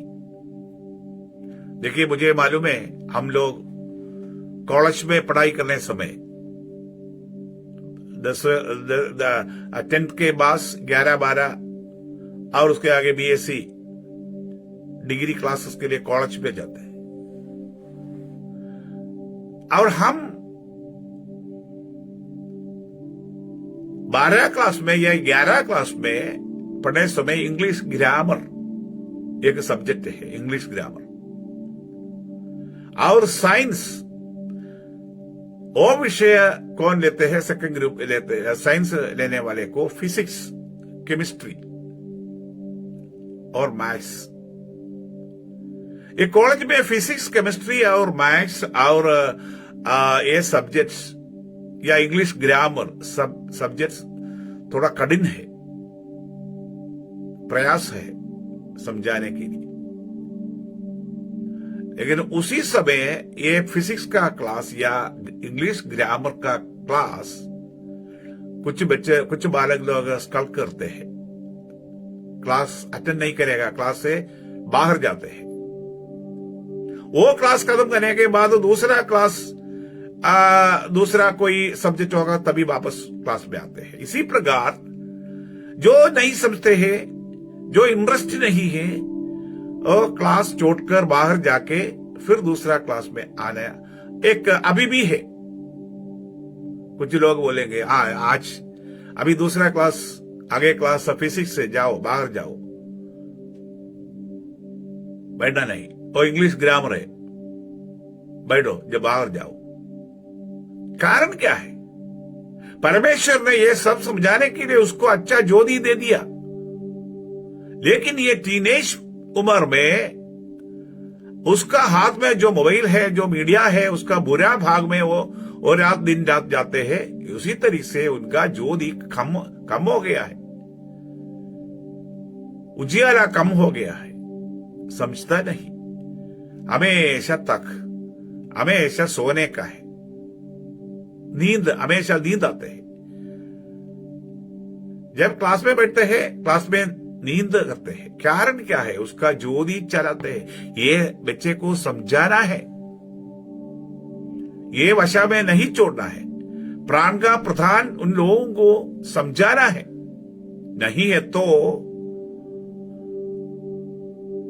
देखिए, मुझे मालूम है, हम लोग कॉलेज में पढ़ाई करने समय 10th के बाद 11-12 और उसके आगे BSc डिग्री क्लासेस के लिए कॉलेज में जाते हैं, और हम 12 क्लास में या 11 क्लास में पढ़ने समय इंग्लिश ग्रामर एक सब्जेक्ट है, इंग्लिश ग्रामर। और साइंस वो विषय कौन लेते हैं? सेकंड ग्रुप लेते हैं। साइंस लेने वाले को फिजिक्स, केमिस्ट्री और मैथ्स। ये कॉलेज में फिजिक्स, केमिस्ट्री और मैथ्स और ये सब्जेक्ट्स या इंग्लिश ग्रामर सब्जेक्ट्स थोड़ा कठिन है, प्रयास है समझाने के लिए। लेकिन उसी समय ये फिजिक्स का क्लास या इंग्लिश ग्रामर का क्लास कुछ बालक लोग स्कल करते हैं, क्लास अटेंड नहीं करेगा, क्लास से बाहर जाते हैं। वो क्लास खत्म करने के बाद दूसरा कोई सब्जेक्ट होगा तभी वापस क्लास में आते हैं। इसी प्रकार जो नहीं समझते हैं, जो इंटरेस्ट नहीं है, और क्लास छोड़कर बाहर जाके फिर दूसरा क्लास में आना एक अभी भी है। कुछ लोग बोलेंगे आज अभी दूसरा क्लास, आगे क्लास फिजिक्स से जाओ, बाहर जाओ, बैठना नहीं, और इंग्लिश ग्रामर है, बैठो जब बाहर जाओ। कारण क्या है? परमेश्वर ने यह सब समझाने के लिए उसको अच्छा जोड़ी दे दिया, लेकिन ये टीनेज उम्र में उसका हाथ में जो मोबाइल है, जो मीडिया है, उसका बुरा भाग में वो रात दिन रात जाते हैं। उसी तरीके से उनका जोड़ी कम हो गया है, उजियारा कम हो गया है, समझता नहीं। हमेशा सोने का है, हमेशा नींद आते हैं। जब क्लास में बैठते हैं, क्लास में नींद करते हैं। कारण क्या है? उसका जोड़ी चलाते हैं। ये बच्चे को समझाना है, ये वशा में नहीं छोड़ना है। प्राण का प्रधान उन लोगों को समझाना है, नहीं है तो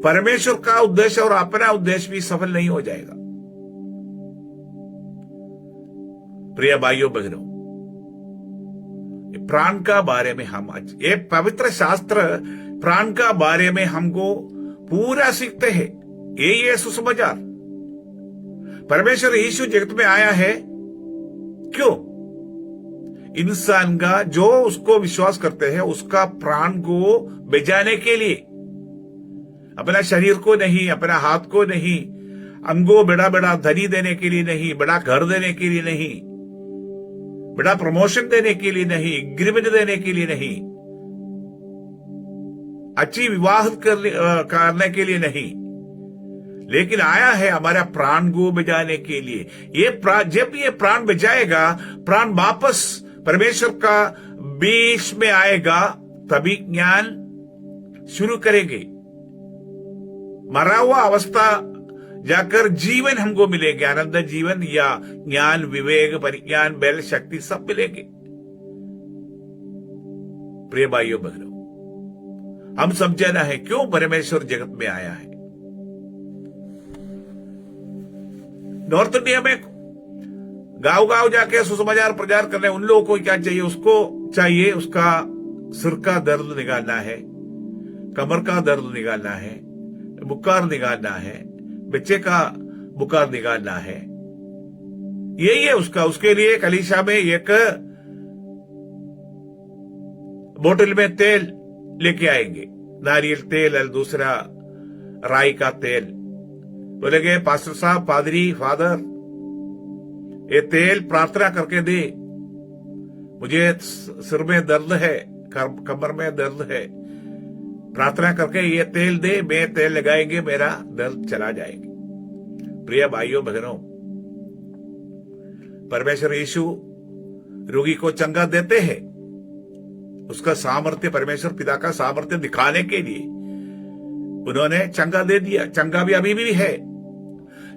परमेश्वर का उद्देश्य और अपना उद्देश्य भी सफल नहीं हो जाएगा। प्रिय भाइयों बहनों, प्राण का बारे में हम आज ये पवित्र शास्त्र प्राण का बारे में हमको पूरा सीखते हैं। ये सुसमाचार परमेश्वर यीशु जगत में आया है क्यों? इंसान का जो उसको विश्वास करते हैं उसका प्राण को बचाने के लिए, अपना शरीर को नहीं, अपना हाथ को नहीं, अंगों बड़ा बड़ा धनी देने के लिए नहीं, बड़ा घर देने के लिए नहीं, बड़ा प्रमोशन देने के लिए नहीं, एग्रीमेंट देने के लिए नहीं, अच्छी विवाह करने के लिए नहीं, लेकिन आया है हमारा प्राण को बचाने के लिए। जब ये प्राण बचाएगा, प्राण वापस परमेश्वर का बीच में आएगा, तभी ज्ञान शुरू करेंगे। मरा हुआ अवस्था जाकर जीवन हमको मिलेंगे, आनंद जीवन या ज्ञान, विवेक, परिज्ञान, बल, शक्ति सब मिलेंगे। प्रिय भाइयों बहनों, हम समझना है क्यों परमेश्वर जगत में आया है। नॉर्थ इंडिया में गांव गांव जाके सुसमाचार प्रचार करने उन लोगों को क्या चाहिए? उसको चाहिए उसका सिर का दर्द निकालना है, कमर का दर्द निकालना है, बुखार निकालना है, बच्चे का बुखार निकालना है, यही है उसका। उसके लिए कलीसिया में एक बोतल में तेल लेके आएंगे, नारियल तेल और दूसरा राई का तेल। बोलेंगे पास्टर साहब, पादरी, फादर, ये तेल प्रार्थना करके दे, मुझे सिर में दर्द है, कमर में दर्द है, प्रार्थना करके ये तेल दे, मैं तेल लगाएंगे, मेरा दर्द चला जाएगा। प्रिय भाइयों बहनों, परमेश्वर यीशु रोगी को चंगा देते हैं, उसका सामर्थ्य, परमेश्वर पिता का सामर्थ्य दिखाने के लिए उन्होंने चंगा दे दिया। चंगा भी अभी भी है,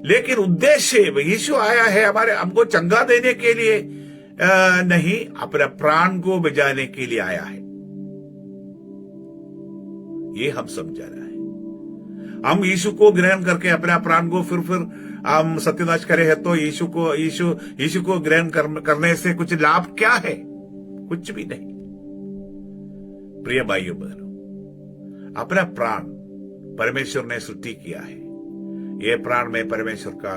लेकिन उद्देश्य यीशु आया है हमको चंगा देने के लिए नहीं, अपने प्राण को बचाने के लिए आया है। ये हम समझाना है। हम यीशु को ग्रहण करके अपना प्राण को फिर हम सत्यानाश करे है तो यीशु को ग्रहण करने से कुछ लाभ क्या है? कुछ भी नहीं। प्रिय भाइयों बहनों, अपना प्राण परमेश्वर ने सृष्टि किया है। ये प्राण में परमेश्वर का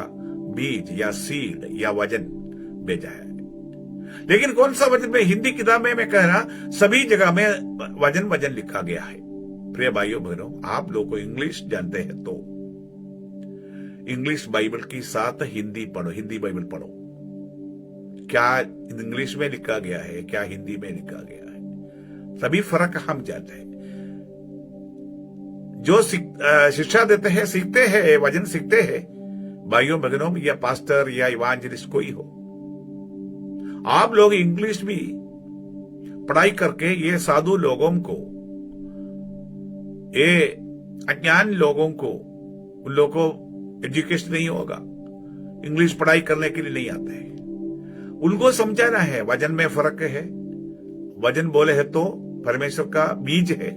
बीज या सीड या वजन भेजा है। लेकिन कौन सा वजन? में हिंदी किताब में मैं कह रहा, सभी जगह में वजन लिखा गया है। प्रिय भाइयों बहनों, आप लोग को इंग्लिश जानते हैं तो इंग्लिश बाइबल के साथ हिंदी पढ़ो, हिंदी बाइबल पढ़ो। क्या इंग्लिश में लिखा गया है, क्या हिंदी में लिखा गया है, सभी फर्क हम जानते हैं। जो शिक्षा देते हैं, सीखते हैं, वचन सीखते हैं, भाइयों बहनों, या पास्टर या इवांजलिस्ट कोई हो, आप लोग इंग्लिश भी पढ़ाई करके ये साधु लोगों को, ये अज्ञान लोगों को, उन लोगों को एजुकेशन नहीं होगा, इंग्लिश पढ़ाई करने के लिए नहीं आते हैं, उनको समझाना है वचन में फर्क है। वचन बोले है तो परमेश्वर का बीज है,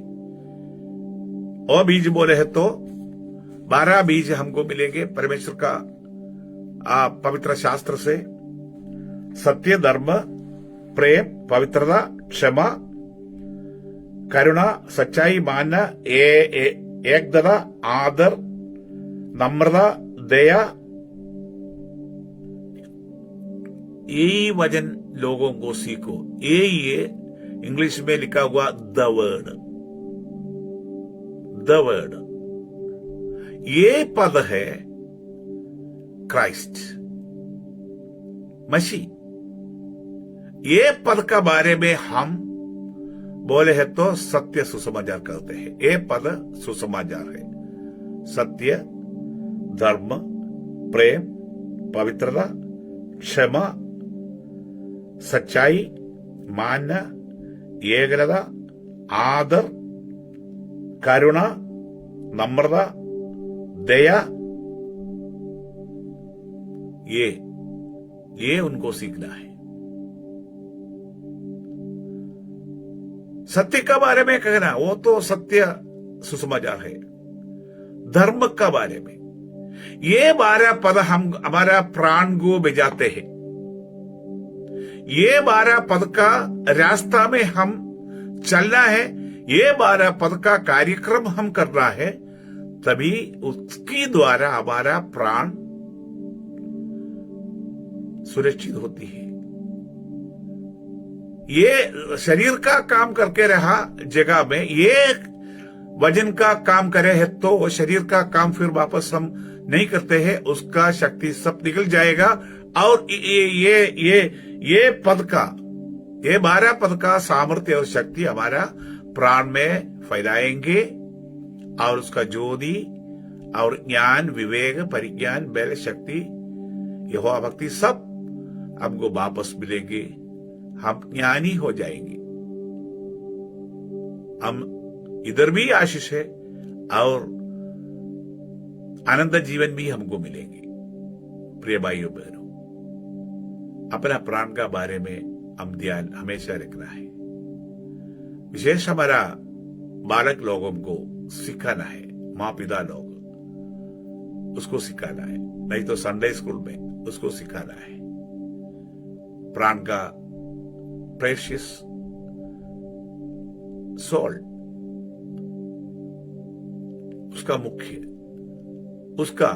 और बीज बोले है तो 12 बीज हमको मिलेंगे परमेश्वर का पवित्र शास्त्र से। सत्य, धर्म, प्रेम, पवित्रता, क्षमा, करुणा, सच्चाई, मान, एकदता, आदर, नम्रता, दया। यही वचन लोगों को सीखो। ये इंग्लिश में लिखा हुआ द वर्ड। ये पद है क्राइस्ट, मसीह। ये पद का बारे में हम बोले हैं तो सत्य सुसमाचार करते हैं। ये पद सुसमाचार है। सत्य, धर्म, प्रेम, पवित्रता, क्षमा, सच्चाई, मान, एकता, आदर, करुणा, नम्रता, दया, ये उनको सीखना है। सत्य का बारे में कहना, वो तो सत्य सुसमाचार है। धर्म का बारे में ये 12 पद हम हमारा प्राण को बचाते हैं। ये 12 पद का रास्ता में हम चलना है, ये 12 पद का कार्यक्रम हम करना है, तभी उसके द्वारा हमारा प्राण सुरक्षित होती है। ये शरीर का काम करके रहा जगह में, ये वजन का काम करे है तो शरीर का काम फिर वापस हम नहीं करते हैं, उसका शक्ति सब निकल जाएगा। और ये पद का, ये 12 पद का सामर्थ्य और शक्ति हमारा प्राण में फैलाएंगे, और उसका ज्योति और ज्ञान, विवेक, परिज्ञान, बल, शक्ति, यहोवा भक्ति सब हमको वापस मिलेंगे। हम ज्ञानी हो जाएंगे। हम इधर भी आशीष है और आनंद जीवन भी हमको मिलेंगे। प्रिय भाइयों बहनों, अपना प्राण का बारे में हम ध्यान हमेशा रखना है। विशेष हमारा बालक लोगों को सिखाना है, माँ पिता लोग उसको सिखाना है, नहीं तो संडे स्कूल में उसको सिखाना है। प्राण का प्रेशियस सोल, उसका मुख्य, उसका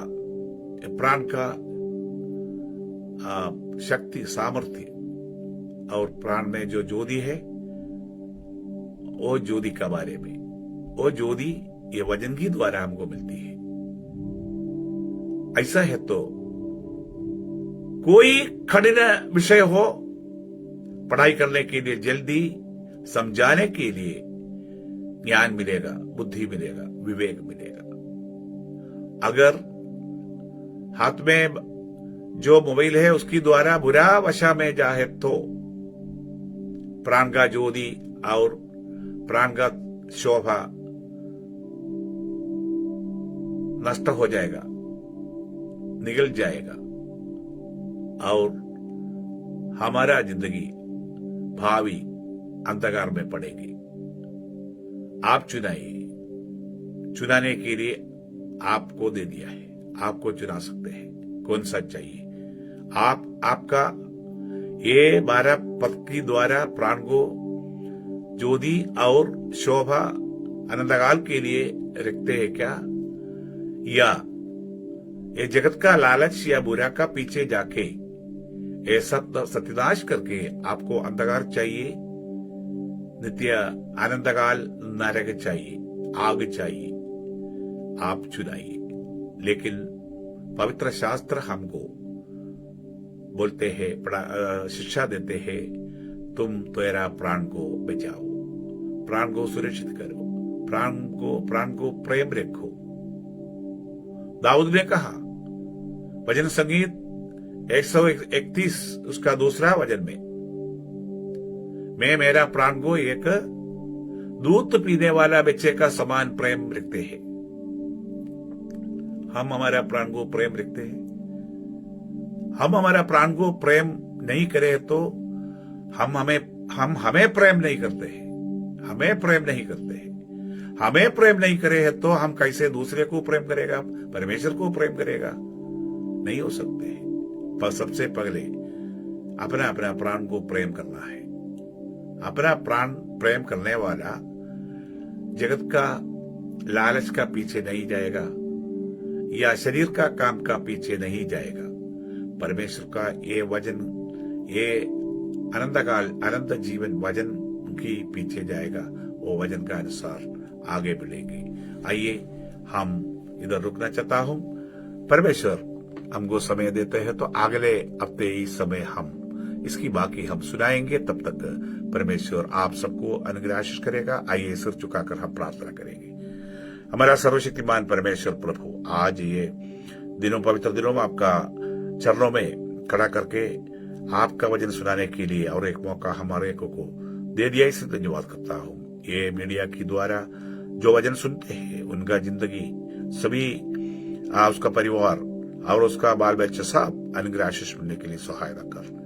प्राण का शक्ति, सामर्थ्य, और प्राण में जो ज्योति है, वो ज्योति का बारे में, वो ज्योति ये वजन की द्वारा हमको मिलती है। ऐसा है तो कोई कठिन विषय हो, पढ़ाई करने के लिए, जल्दी समझाने के लिए ज्ञान मिलेगा, बुद्धि मिलेगा, विवेक मिलेगा। अगर हाथ में जो मोबाइल है उसकी द्वारा बुरा वशा में जाए तो प्राण का ज्योति और प्राण का शोभा नष्ट हो जाएगा, निगल जाएगा और हमारा जिंदगी भावी अंधकार में पड़ेगी। आप चुनाइए, चुनाने के लिए आपको दे दिया है, आपको चुना सकते हैं कौन सा चाहिए। आपका ये 12 पद की द्वारा प्राण को ज्योति और शोभा अनंतकाल के लिए रखते हैं क्या, या ये जगत का लालच या बुरा का पीछे जाके ये सत्यनाश करके आपको अंधकार चाहिए, नित्य आनंदकाल नरक चाहिए, आग चाहिए। आप चुनाइए। लेकिन पवित्र शास्त्र हमको बोलते हैं, शिक्षा देते हैं, तुम तेरा प्राण को बचाओ, प्राण को सुरक्षित करो, प्राण को प्रेम रखो। दाऊद ने कहा भजन संगीत 131 उसका दूसरा वचन में, मैं मेरा प्राण को एक दूध पीने वाला बच्चे का समान प्रेम रखते हैं। हम हमारा प्राण को प्रेम रखते हैं। हम हमारा प्राण को प्रेम नहीं करें तो हम हमें प्रेम नहीं करते हैं। हमें प्रेम नहीं करते हैं। हमें प्रेम नहीं करे तो हम कैसे दूसरे को प्रेम करेगा, परमेश्वर को प्रेम करेगा? नहीं हो सकते हैं। पर सबसे पहले अपना अपना प्राण को प्रेम करना है। अपना प्राण प्रेम करने वाला जगत का लालच का पीछे नहीं जाएगा या शरीर का काम का पीछे नहीं जाएगा। परमेश्वर का ये वचन, ये अनंत जीवन वचन की पीछे जाएगा। वो वचन का अनुसार आगे बढ़ेंगे। आइए हम इधर रुकना चाहता हूं। परमेश्वर हमको समय देते हैं तो अगले हफ्ते इस समय हम इसकी बाकी हम सुनाएंगे। तब तक परमेश्वर आप सबको अनुग्रह आशीष करेगा। आइए सिर झुकाकर हम प्रार्थना करेंगे। हमारा सर्वशक्तिमान परमेश्वर प्रभु, आज ये दिनों, पवित्र दिनों में आपका चरणों में खड़ा करके आपका वचन सुनाने के लिए और एक मौका हमारे को दे दिया, इससे धन्यवाद करता हूँ। ये मीडिया के द्वारा जो वचन सुनते हैं उनका जिंदगी सभी उसका परिवार और उसका बाल बच्चा सब अनुग्रह आशीष मिलने के लिए सहायता कर।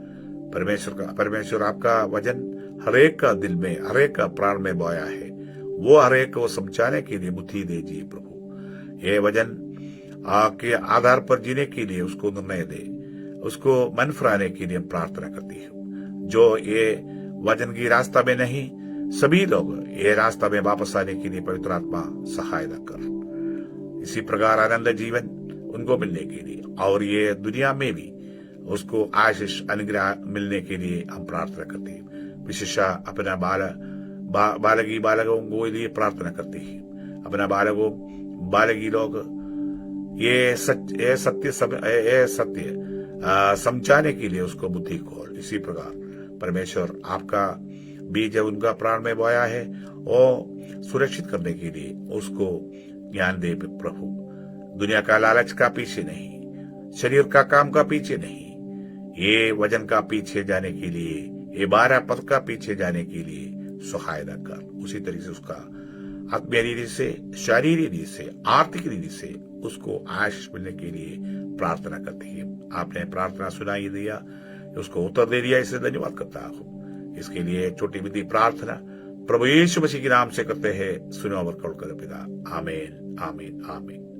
परमेश्वर आपका वचन हरेक का दिल में, हरेक का प्राण में बोया है। वो हरेक को समझाने के लिए बुद्धि दीजिए प्रभु। ये वचन के आधार पर जीने के लिए उसको निर्णय दे, उसको मन फिराने के लिए हम प्रार्थना करती हूँ। जो ये वचन की रास्ता में नहीं, सभी लोग ये रास्ता में वापस आने के लिए पवित्र आत्मा सहायता कर। इसी प्रकार आनंद जीवन उनको मिलने के लिए और ये दुनिया में भी उसको आशीष अनुग्रह मिलने के लिए हम प्रार्थना करते हैं। विशेष अपना बालकों को लिए प्रार्थना करते हैं। अपना बालकी लोग ये सत्य समझाने के लिए उसको बुद्धि खोल। इसी प्रकार परमेश्वर आपका बीज उनका प्राण में बोया है और सुरक्षित करने के लिए उसको ज्ञान दे प्रभु। दुनिया का लालच का पीछे नहीं, शरीर का काम का पीछे नहीं, ये वजन का पीछे जाने के लिए, ये 12 पद का पीछे जाने के लिए सहायता कर। उसी तरीके से उसका आत्मीय रीति से, शारीरिक रीति से, आर्थिक रीति से उसको आशीष मिलने के लिए प्रार्थना करते हैं। आपने प्रार्थना सुनाई दिया, उसको उत्तर दे दिया, इससे धन्यवाद करता हूँ। इसके लिए छोटी विधि प्रार्थना प्रभु यीशु मसीह के नाम से करते हैं। सुनो और करुणा कर पिता। आमीन, आमीन, आमीन।